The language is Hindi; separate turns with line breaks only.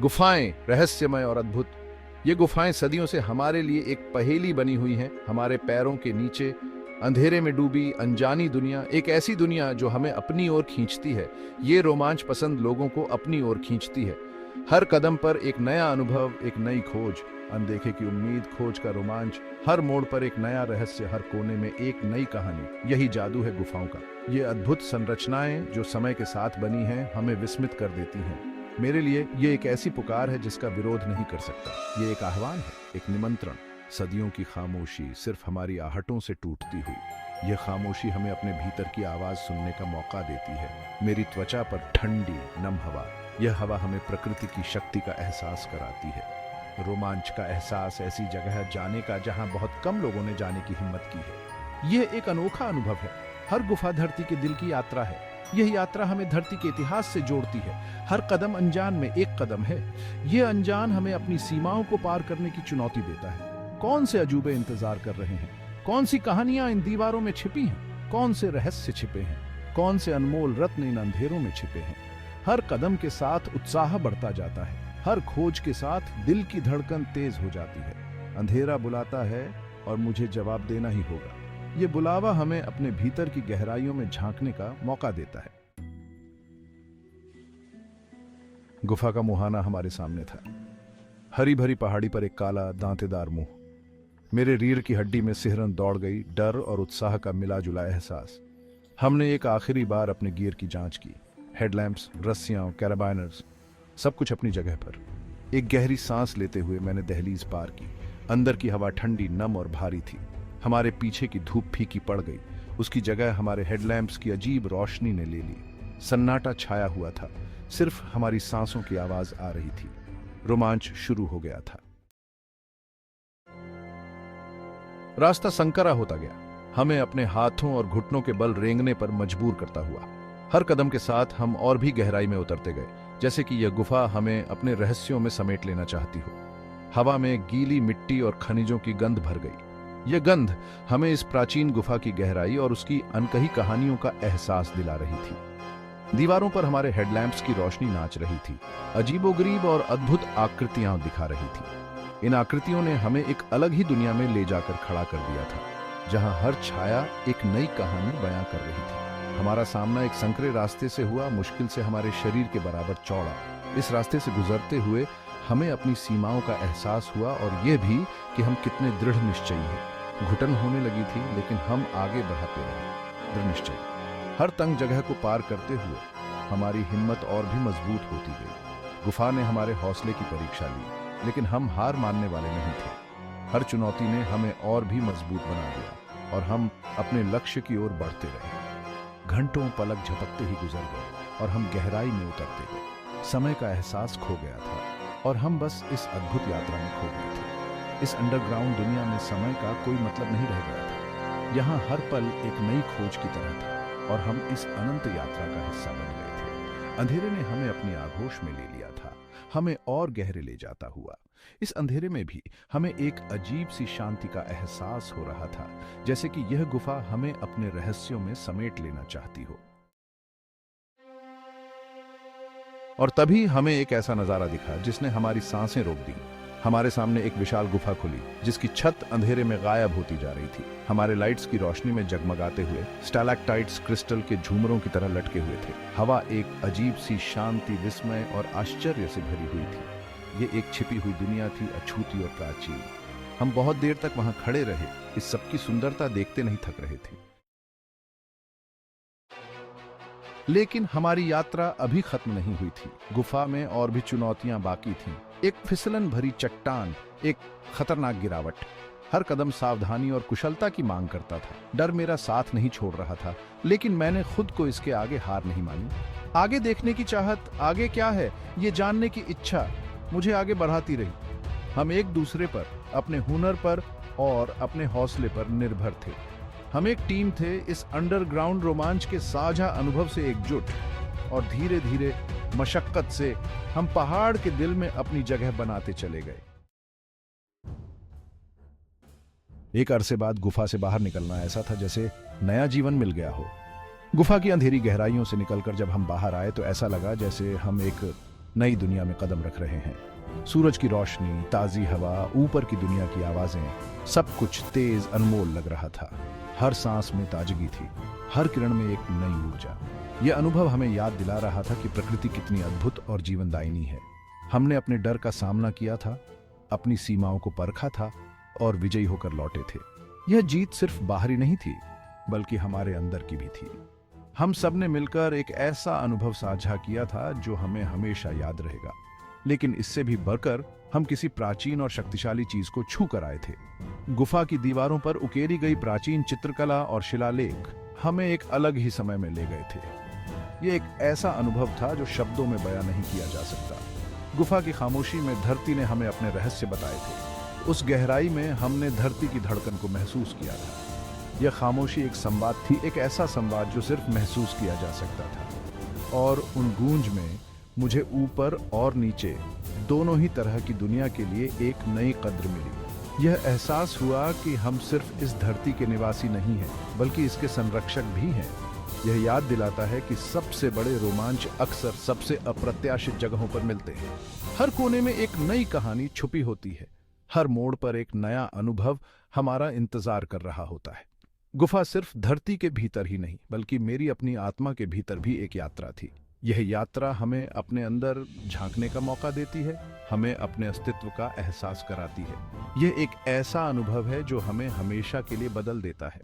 गुफाएं रहस्यमय और अद्भुत। ये गुफाएं सदियों से हमारे लिए एक पहेली बनी हुई हैं। हमारे पैरों के नीचे अंधेरे में डूबी अनजानी दुनिया, एक ऐसी दुनिया जो हमें अपनी ओर खींचती है। ये रोमांच पसंद लोगों को अपनी ओर खींचती है। हर कदम पर एक नया अनुभव, एक नई खोज, अनदेखे की उम्मीद, खोज का रोमांच। हर मोड़ पर एक नया रहस्य, हर कोने में एक नई कहानी। यही जादू है गुफाओं का। ये अद्भुत संरचनाएं जो समय के साथ बनी हैं, हमें विस्मित कर देती हैं। मेरे लिए ये एक ऐसी पुकार है जिसका विरोध नहीं कर सकता। ये एक आह्वान है, एक निमंत्रण। सदियों की खामोशी सिर्फ हमारी आहटों से टूटती हुई। यह खामोशी हमें अपने भीतर की आवाज सुनने का मौका देती है। मेरी त्वचा पर ठंडी नम हवा, यह हवा हमें प्रकृति की शक्ति का एहसास कराती है। रोमांच का एहसास, ऐसी जगह जाने का जहां बहुत कम लोगों ने जाने की हिम्मत की है। यह एक अनोखा अनुभव है। हर गुफा धरती के दिल की यात्रा है। यह यात्रा हमें धरती के इतिहास से जोड़ती है। हर कदम अनजान में एक कदम है। यह अनजान हमें अपनी सीमाओं को पार करने की चुनौती देता है। कौन से अजूबे इंतजार कर रहे हैं? कौन सी कहानियां इन दीवारों में छिपी हैं? कौन से रहस्य छिपे हैं? कौन से अनमोल रत्न इन अंधेरों में छिपे हैं? हर कदम के साथ उत्साह बढ़ता जाता है। हर खोज के साथ दिल की धड़कन तेज हो जाती है। अंधेरा बुलाता है और मुझे जवाब देना ही होगा। ये बुलावा हमें अपने भीतर की गहराइयों में झांकने का मौका देता है। गुफा का मुहाना हमारे सामने था। हरी भरी पहाड़ी पर एक काला दांतेदार मुंह। मेरे रीढ़ की हड्डी में सिहरन दौड़ गई, डर और उत्साह का मिला जुला एहसास। हमने एक आखिरी बार अपने गियर की जांच की। हेडलैम्प्स, रस्सियां, कैराबाइनर्स, सब कुछ अपनी जगह पर। एक गहरी सांस लेते हुए मैंने दहलीज पार की। अंदर की हवा ठंडी, नम और भारी थी। हमारे पीछे की धूप फीकी पड़ गई। उसकी जगह हमारे हेडलैम्प्स की अजीब रोशनी ने ले ली। सन्नाटा छाया हुआ था। सिर्फ हमारी सांसों की आवाज आ रही थी। रोमांच शुरू हो गया था। रास्ता संकरा होता गया, हमें अपने हाथों और घुटनों के बल रेंगने पर मजबूर करता हुआ। हर कदम के साथ हम और भी गहराई में उतरते गए, जैसे कि यह गुफा हमें अपने रहस्यों में समेट लेना चाहती हो। हवा में गीली मिट्टी और खनिजों की गंध भर गई। यह गंध हमें इस प्राचीन गुफा की गहराई और उसकी अनकही कहानियों का एहसास दिला रही थी। दीवारों पर हमारे हेडलैम्प्स की रोशनी नाच रही थी, अजीबोगरीब और अद्भुत आकृतियां दिखा रही थी। इन आकृतियों ने हमें एक अलग ही दुनिया में ले जाकर खड़ा कर दिया था, जहां हर छाया एक नई कहानी बयां कर रही थी। हमारा सामना एक संकरे रास्ते से हुआ, मुश्किल से हमारे शरीर के बराबर चौड़ा। इस रास्ते से गुजरते हुए हमें अपनी सीमाओं का एहसास हुआ और यह भी कि हम कितने दृढ़ निश्चयी हैं। घुटन होने लगी थी, लेकिन हम आगे बढ़ाते रहे, दृढ़ निश्चयी। हर तंग जगह को पार करते हुए हमारी हिम्मत और भी मजबूत होती गई। गुफा ने हमारे हौसले की परीक्षा ली, लेकिन हम हार मानने वाले नहीं थे। हर चुनौती ने हमें और भी मजबूत बना दिया और हम अपने लक्ष्य की ओर बढ़ते रहे। घंटों पलक झपकते ही गुजर गए और हम गहराई में उतरते गए। समय का एहसास खो गया था और हम बस इस अद्भुत यात्रा में खो गए थे। इस अंडरग्राउंड दुनिया में समय का कोई मतलब नहीं रह गया था। यहाँ हर पल एक नई खोज की तरह था और हम इस अनंत यात्रा का हिस्सा बन गए थे। अंधेरे ने हमें अपनी आगोश में ले लिया था, हमें और गहरे ले जाता हुआ। इस अंधेरे में भी हमें एक अजीब सी शांति का एहसास हो रहा था, जैसे कि यह गुफा हमें अपने रहस्यों में समेट लेना चाहती हो। और तभी हमें एक ऐसा नजारा दिखा जिसने हमारी सांसें रोक दी। हमारे सामने एक विशाल गुफा खुली, जिसकी छत अंधेरे में गायब होती जा रही थी। हमारे लाइट्स की रोशनी में जगमगाते हुए स्टैलेक्टाइट्स क्रिस्टल के झूमरों की तरह लटके हुए थे। हवा एक अजीब सी शांति, विस्मय और आश्चर्य से भरी हुई थी। ये एक छिपी हुई दुनिया थी, अछूती और प्राचीन। हम बहुत देर तक वहां खड़े रहे, इस सबकी सुंदरता देखते नहीं थक रहे थे। लेकिन हमारी यात्रा अभी खत्म नहीं हुई थी। गुफा में और भी चुनौतियां बाकी थीं। एक फिसलन भरी चट्टान, एक खतरनाक गिरावट। हर कदम सावधानी और कुशलता की मांग करता था। डर मेरा साथ नहीं छोड़ रहा था, लेकिन मैंने खुद को इसके आगे हार नहीं मानी। आगे देखने की चाहत, आगे क्या है ये जानने की इच्छा मुझे आगे बढ़ाती रही। हम एक दूसरे पर, अपने हुनर पर और अपने हौसले पर निर्भर थे। हम एक टीम थे, इस अंडरग्राउंड रोमांच के साझा अनुभव से एकजुट, और धीरे धीरे मशक्कत से हम पहाड़ के दिल में अपनी जगह बनाते चले गए। एक अरसे बाद गुफा से बाहर निकलना ऐसा था जैसे नया जीवन मिल गया हो। गुफा की अंधेरी गहराइयों से निकलकर जब हम बाहर आए तो ऐसा लगा जैसे हम एक नई दुनिया में कदम रख रहे हैं। सूरज की रोशनी, ताज़ी हवा, ऊपर की दुनिया की आवाज़ें, सब कुछ तेज अनमोल लग रहा था। हर सांस में ताजगी थी, हर किरण में एक नई ऊर्जा। यह अनुभव हमें याद दिला रहा था कि प्रकृति कितनी अद्भुत और जीवनदायिनी है। हमने अपने डर का सामना किया था, अपनी सीमाओं को परखा था और विजयी होकर लौटे थे। यह जीत सिर्फ बाहरी नहीं थी, बल्कि हमारे अंदर की भी थी। हम सब ने मिलकर एक ऐसा अनुभव साझा किया था जो हमें हमेशा याद रहेगा। लेकिन इससे भी बढ़कर हम किसी प्राचीन और शक्तिशाली चीज को छू कर आए थे। गुफा की दीवारों पर उकेरी गई प्राचीन चित्रकला और शिलालेख हमें एक अलग ही समय में ले गए थे। यह एक ऐसा अनुभव था जो शब्दों में बयां नहीं किया जा सकता। गुफा की खामोशी में धरती ने हमें अपने रहस्य बताए थे। उस गहराई में हमने धरती की धड़कन को महसूस किया था। यह खामोशी एक संवाद थी, एक ऐसा संवाद जो सिर्फ महसूस किया जा सकता था। और उन गूंज में मुझे ऊपर और नीचे दोनों ही तरह की दुनिया के लिए एक नई कद्र मिली। यह एहसास हुआ कि हम सिर्फ इस धरती के निवासी नहीं हैं, बल्कि इसके संरक्षक भी हैं। यह याद दिलाता है कि सबसे बड़े रोमांच अक्सर सबसे अप्रत्याशित जगहों पर मिलते हैं। हर कोने में एक नई कहानी छुपी होती है, हर मोड़ पर एक नया अनुभव हमारा इंतजार कर रहा होता है। गुफा सिर्फ धरती के भीतर ही नहीं, बल्कि मेरी अपनी आत्मा के भीतर भी एक यात्रा थी। यह यात्रा हमें अपने अंदर झांकने का मौका देती है, हमें अपने अस्तित्व का एहसास कराती है। यह एक ऐसा अनुभव है जो हमें हमेशा के लिए बदल देता है।